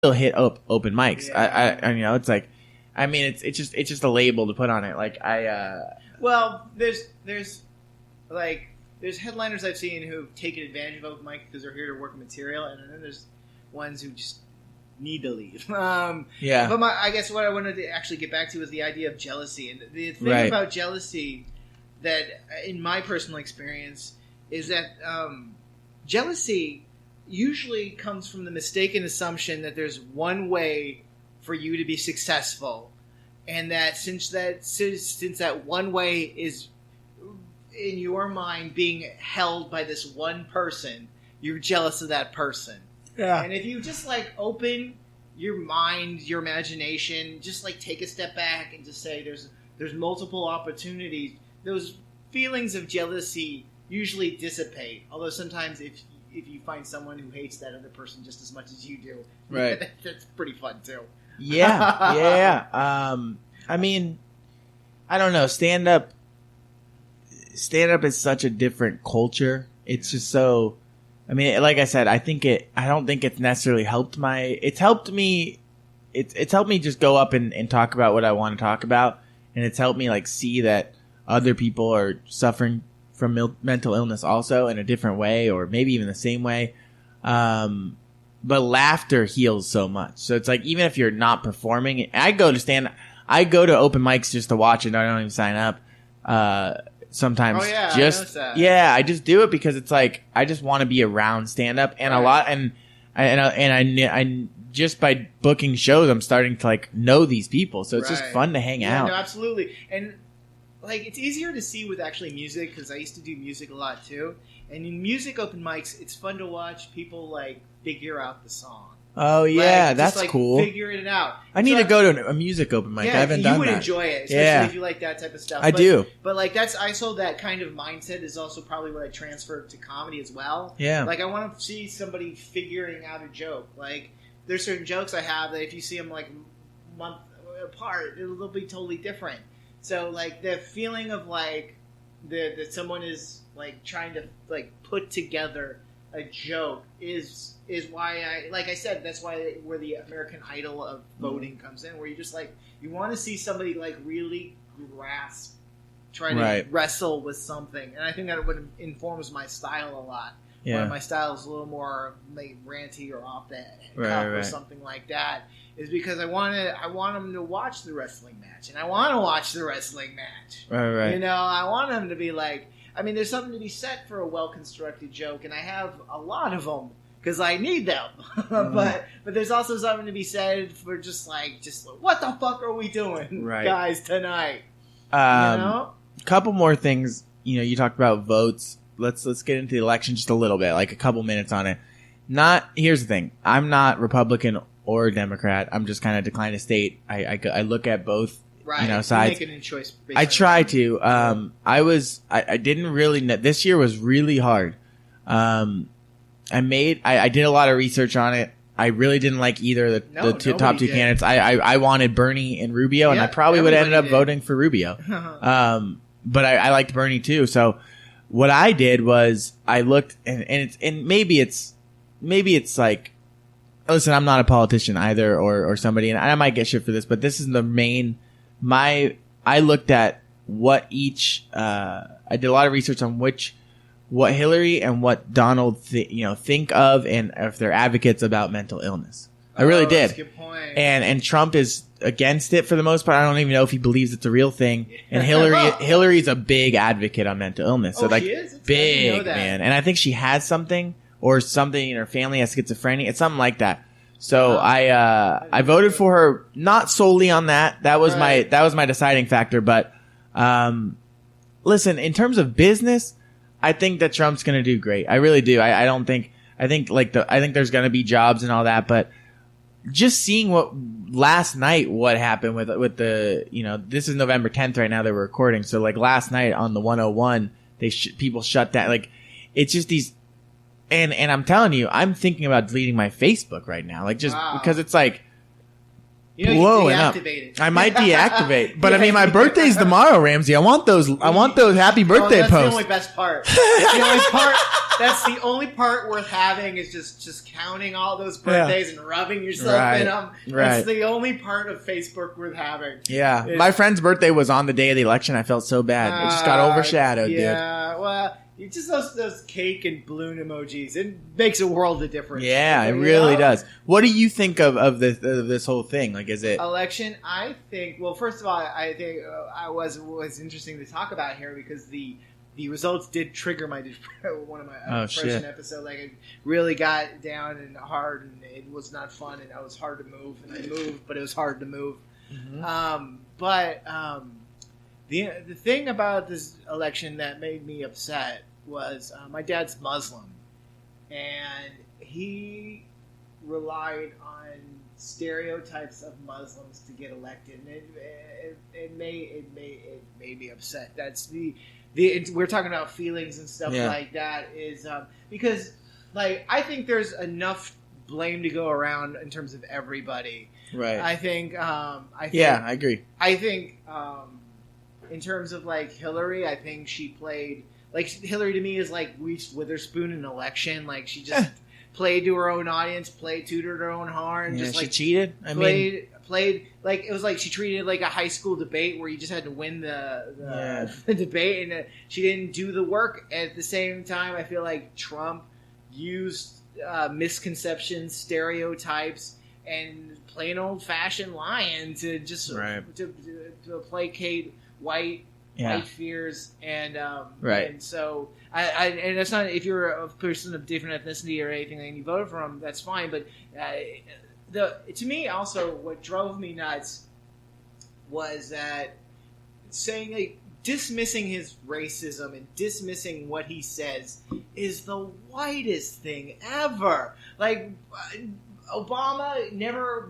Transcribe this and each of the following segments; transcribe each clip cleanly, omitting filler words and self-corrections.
still hit open mics. Yeah. I you know, it's like, I mean, it's just a label to put on it. Like Well, there's headliners I've seen who've taken advantage of open mic because they're here to work material, and then there's ones who just need to leave. yeah. But I guess what I wanted to actually get back to is the idea of jealousy. And the thing Right. about jealousy that, in my personal experience, is that jealousy usually comes from the mistaken assumption that there's one way for you to be successful, and that since that one way is in your mind being held by this one person, you're jealous of that person. Yeah. And if you just like open your mind, your imagination, just like take a step back and just say there's multiple opportunities, those feelings of jealousy usually dissipate. Although sometimes if you find someone who hates that other person just as much as you do, Right. that's pretty fun too. Yeah. I mean, I don't know. Stand up is such a different culture. It's just so. I mean, like I said, I don't think it's necessarily helped it's helped me just go up and talk about what I want to talk about. And it's helped me like see that other people are suffering from mental illness also in a different way, or maybe even the same way. But laughter heals so much. So it's like, even if you're not performing, I go to open mics just to watch it. I don't even sign up. Sometimes I noticed that. I just do it because it's like I just want to be around stand up and a lot and I just by booking shows I'm starting to like know these people, so it's just fun to hang out. No, absolutely. And like it's easier to see with actually music because I used to do music a lot too. And in music open mics, it's fun to watch people like figure out the song. Oh yeah, like, that's just, like, cool. Figuring it out. I need to go to a music open mic. Yeah, I haven't done that. You would enjoy it, especially if you like that type of stuff. I do. But like I saw that kind of mindset is also probably what I transferred to comedy as well. Yeah. Like I want to see somebody figuring out a joke. Like there's certain jokes I have that if you see them like a month apart, they'll be totally different. So like the feeling of like that someone is like trying to like put together a joke is why I said, that's where the American Idol of voting comes in, where you just like you want to see somebody like really grasp, try to wrestle with something, and I think that would informs my style a lot. Yeah. Where my style is a little more like ranty or off the cuff or something like that, is because I want them to watch the wrestling match, and I want to watch the wrestling match. Right. You know, I want them to be like. I mean, there's something to be said for a well-constructed joke, and I have a lot of them because I need them. But there's also something to be said for just what the fuck are we doing, guys, tonight? You know? Couple more things. You know, you talked about votes. Let's get into the election just a little bit, like a couple minutes on it. Here's the thing. I'm not Republican or Democrat. I'm just kind of decline to state. I look at both. Right. You know, sides. Making a choice I try to. I didn't really know. This year was really hard. I did a lot of research on it. I really didn't like either of the top two candidates. I wanted Bernie and Rubio, and I probably would have ended up voting for Rubio. But I liked Bernie too. So what I did was I looked, and maybe it's like, listen, I'm not a politician either, or somebody, and I might get shit for this, but this is the main. I looked at what each. I did a lot of research on what Hillary and what Donald think of, and if they're advocates about mental illness. I really did. That's a good point. And Trump is against it for the most part. I don't even know if he believes it's a real thing. And Hillary's a big advocate on mental illness. So like she is? big, man. And I think she has something in her family has schizophrenia. It's something like that. So I voted for her not solely on that. That was my deciding factor. But listen, in terms of business, I think that Trump's going to do great. I really do. I think there's going to be jobs and all that. But just seeing what happened with the this is November 10th right now that we're recording. So like last night on the 101, people shut down. Like it's just these. And I'm telling you, I'm thinking about deleting my Facebook right now. Like just because it's like, blowing up. I might deactivate, but I mean, my birthday's tomorrow, Ramsey. I want those happy birthday that's posts. That's the only best part. That's the only part worth having is just counting all those birthdays and rubbing yourself in them. That's the only part of Facebook worth having. Yeah. My friend's birthday was on the day of the election. I felt so bad. It just got overshadowed, dude. Yeah, well, just those cake and balloon emojis. It makes a world of difference. Yeah, it really does. What do you think of this whole thing? Like, is it election? I think. Well, first of all, I think was interesting to talk about here because the results did trigger one of my depression episodes. Like, it really got down and hard, and it was not fun, and it was hard to move. And I moved, but it was hard to move. Mm-hmm. The thing about this election that made me upset was my dad's Muslim, and he relied on stereotypes of Muslims to get elected, and it made me upset. That's we're talking about feelings and stuff like that is because like I think there's enough blame to go around in terms of everybody. Right. I think. I agree. I think. In terms of like Hillary, I think she played like Hillary to me is like Reese Witherspoon in an election. Like she just played to her own audience, tooted her own horn. Yeah, just she like cheated. Played like it was like she treated it like a high school debate where you just had to win the debate, and she didn't do the work. At the same time, I feel like Trump used misconceptions, stereotypes, and plain old fashioned lying to just to placate white fears and so and that's not if you're a person of different ethnicity or anything and you voted for him, that's fine, but to me also what drove me nuts was that saying like dismissing his racism and dismissing what he says is the whitest thing ever. Like Obama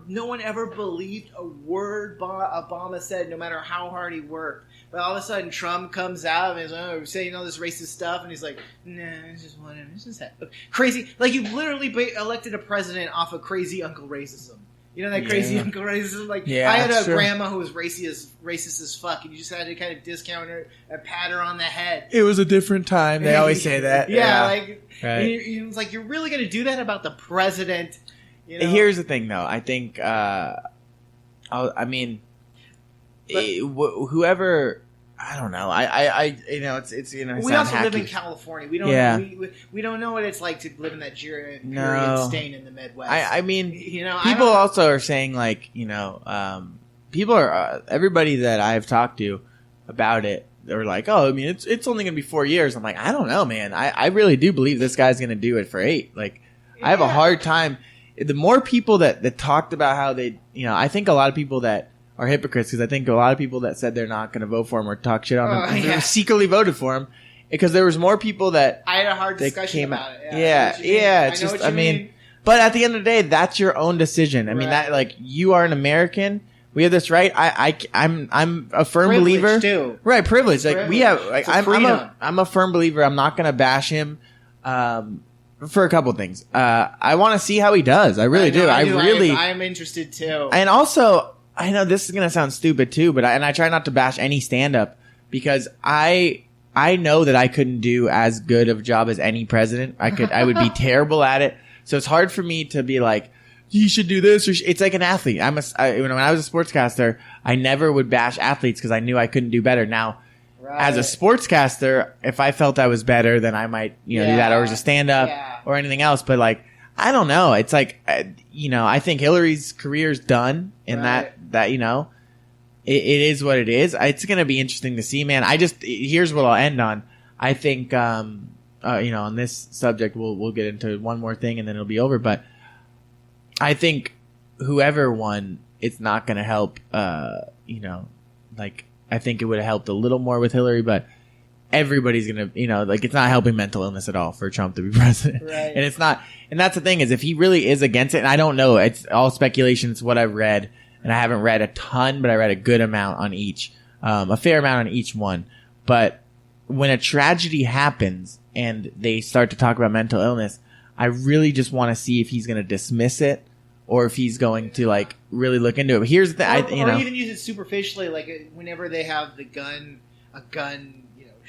no one ever believed a word Obama said, no matter how hard he worked. But all of a sudden, Trump comes out and is saying all this racist stuff, and he's like, "Nah, it's just whatever. It's just that crazy." Like you literally elected a president off of crazy uncle racism. You know that crazy uncle racism. Like I had a grandma who was racist as fuck, and you just had to kind of discount her and pat her on the head. It was a different time. They always say that. It's like you're really going to do that about the president. You know? Here's the thing, though. I think, whoever, I don't know. It's we also live in California. We don't. We don't know what it's like to live in that period stain in the Midwest. People also are saying like, people are everybody that I've talked to about it. They're like, oh, I mean, it's only going to be 4 years. I'm like, I don't know, man. I really do believe this guy's going to do it for 8. Like, I have a hard time. The more people that talked about how they, I think a lot of people that are hypocrites because I think a lot of people that said they're not going to vote for him or talk shit on him secretly voted for him because there was more people that I had a hard discussion about it. It's just, but at the end of the day, that's your own decision. I mean, that like you are an American. We have this right. I'm a firm believer. Too. Right, privilege. Like we have. Like I'm a firm believer. I'm not going to bash him. For a couple things. I want to see how he does. I really do. I'm interested too. And also, I know this is going to sound stupid too, but I try not to bash any stand-up because I know that I couldn't do as good of a job as any president. I would be terrible at it. So it's hard for me to be like, you should do this. Or it's like an athlete. When I was a sportscaster, I never would bash athletes because I knew I couldn't do better. Now, as a sportscaster, if I felt I was better, then I might, do that or as a stand-up or anything else. But like, I don't know. It's like, I think Hillary's career's done and that it is what it is. It's going to be interesting to see, man. Here's what I'll end on. I think, on this subject, we'll get into one more thing and then it'll be over. But I think whoever won, it's not going to help, I think it would have helped a little more with Hillary, but everybody's going to, it's not helping mental illness at all for Trump to be president. Right. And it's not, and that's the thing is if he really is against it, and I don't know, it's all speculation. It's what I've read, and I haven't read a ton, but I read a good amount on each, a fair amount on each one. But when a tragedy happens and they start to talk about mental illness, I really just want to see if he's going to dismiss it or if he's going to like really look into it. But here's the thing, or even use it superficially, like whenever they have a gun,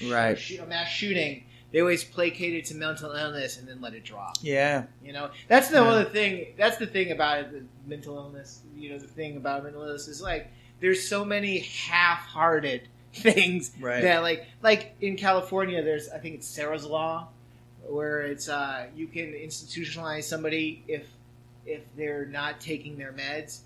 right, a mass shooting, they always placate it to mental illness and then let it drop. Yeah, that's the other thing. That's the thing about it, the mental illness. The thing about mental illness is like there's so many half-hearted things that like in California, there's I think it's Sarah's Law, where it's you can institutionalize somebody if they're not taking their meds,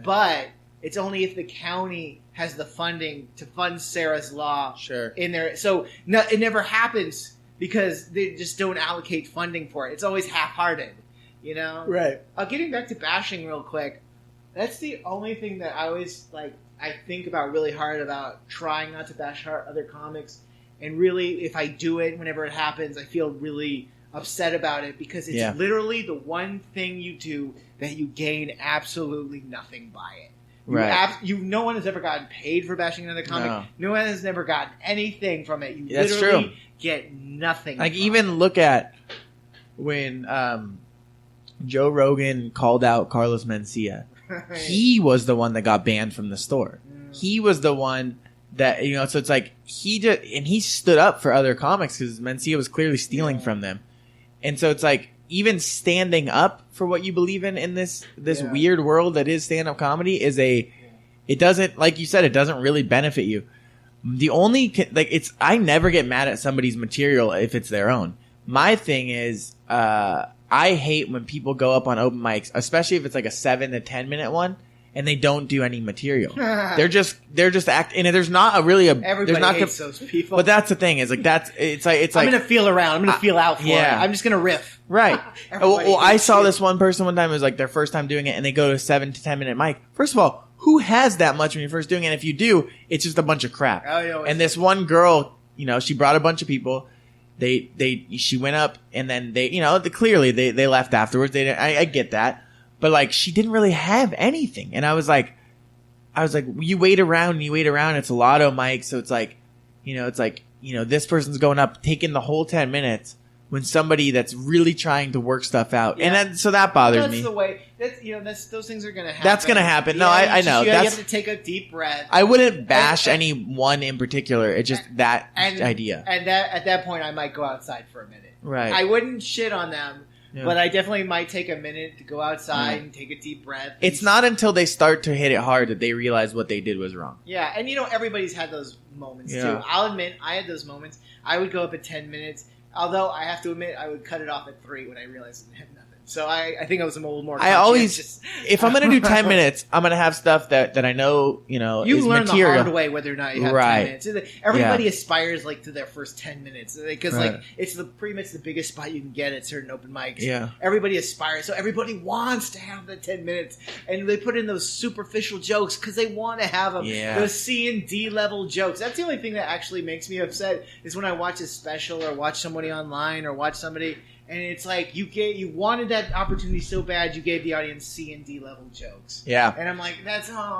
but it's only if the county has the funding to fund Sarah's Law in there. So it never happens because they just don't allocate funding for it. It's always half-hearted, Right. Getting back to bashing real quick, that's the only thing that I always I think about really hard about trying not to bash other comics. And really, if I do it, whenever it happens, I feel really upset about it because it's literally the one thing you do that you gain absolutely nothing by it. No one has ever gotten paid for bashing another comic. No one has never gotten anything from it. You literally get nothing. Like even look at when Joe Rogan called out Carlos Mencia. He was the one that got banned from the store. He was the one that so it's like he stood up for other comics because Mencia was clearly stealing from them. And so it's like even standing up for what you believe in this weird world that is stand-up comedy it doesn't, like you said, it doesn't really benefit you. The only I never get mad at somebody's material if it's their own. My thing is I hate when people go up on open mics, especially if it's like a 7 to 10 minute one, and they don't do any material. They're just acting. And there's not everybody hates those people. But that's the thing is it's like I'm gonna feel around. I'm gonna feel out for it. I'm just gonna riff. Right. Well, I saw this one person one time. It was like their first time doing it, and they go to a 7 to 10 minute mic. First of all, who has that much when you're first doing it? And if you do, it's just a bunch of crap. And this one girl, she brought a bunch of people. She went up, and then clearly they left afterwards. I get that. But she didn't really have anything. And I was like, you wait around. It's a lotto mic. So it's this person's going up, taking the whole 10 minutes when somebody that's really trying to work stuff out. Yeah. And so that bothers me. That's the way. Those things are going to happen. That's going to happen. No, I know. You have to take a deep breath. I wouldn't bash anyone in particular. It's just idea. And at that point, I might go outside for a minute. Right. I wouldn't shit on them. Yeah. But I definitely might take a minute to go outside and take a deep breath. It's not until they start to hit it hard that they realize what they did was wrong. Yeah, and everybody's had those moments too. I'll admit, I had those moments. I would go up at 10 minutes, although I have to admit, I would cut it off at 3 when I realized I had nothing. So I think I was a little more conscientious. If I'm going to do 10 minutes, I'm going to have stuff that I know, you is learn material. The hard way whether or not you have 10 minutes. Everybody aspires to their first 10 minutes because it's pretty much the biggest spot you can get at certain open mics. Yeah. Everybody aspires, so everybody wants to have the 10 minutes, and they put in those superficial jokes because they want to have them. Yeah. Those C and D level jokes. That's the only thing that actually makes me upset is when I watch a special or watch somebody online or watch somebody. And it's like you wanted that opportunity so bad you gave the audience C and D level jokes. Yeah. And I'm like,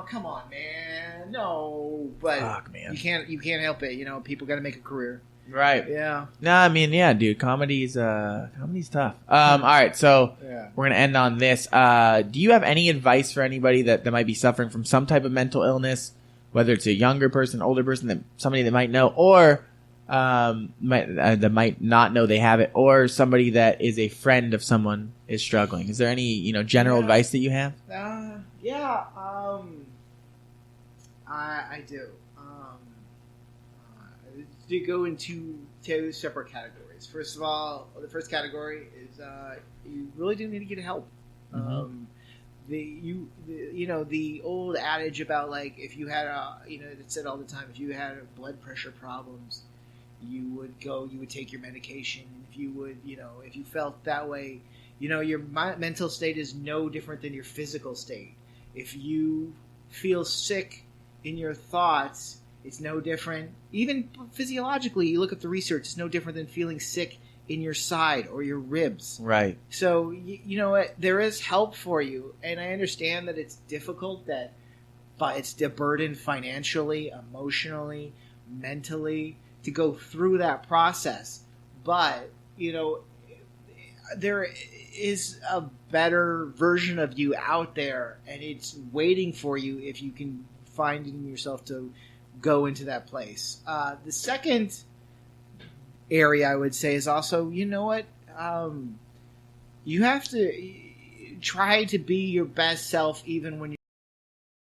come on, man, no. But fuck, man. you can't help it. People got to make a career. Right. Yeah. No, I mean, yeah, dude. Comedy's tough. All right, so we're gonna end on this. Do you have any advice for anybody that might be suffering from some type of mental illness, whether it's a younger person, older person, somebody that might know, or that might not know they have it, or somebody that is a friend of someone is struggling? Is there any general advice that you have? I do. To go into 2 separate categories. First of all, the first category is you really do need to get help. Mm-hmm. The old adage about if you had it's said all the time, if you had blood pressure problems, you would take your medication. And if you felt that way, your mental state is no different than your physical state. If you feel sick in your thoughts, it's no different. Even physiologically, you look at the research, it's no different than feeling sick in your side or your ribs. Right. So, you know what? There is help for you. And I understand that it's difficult, but it's a burden financially, emotionally, mentally to go through that process. But, there is a better version of you out there, and it's waiting for you if you can find in yourself to go into that place. The second area I would say is also, you know what? You have to try to be your best self even when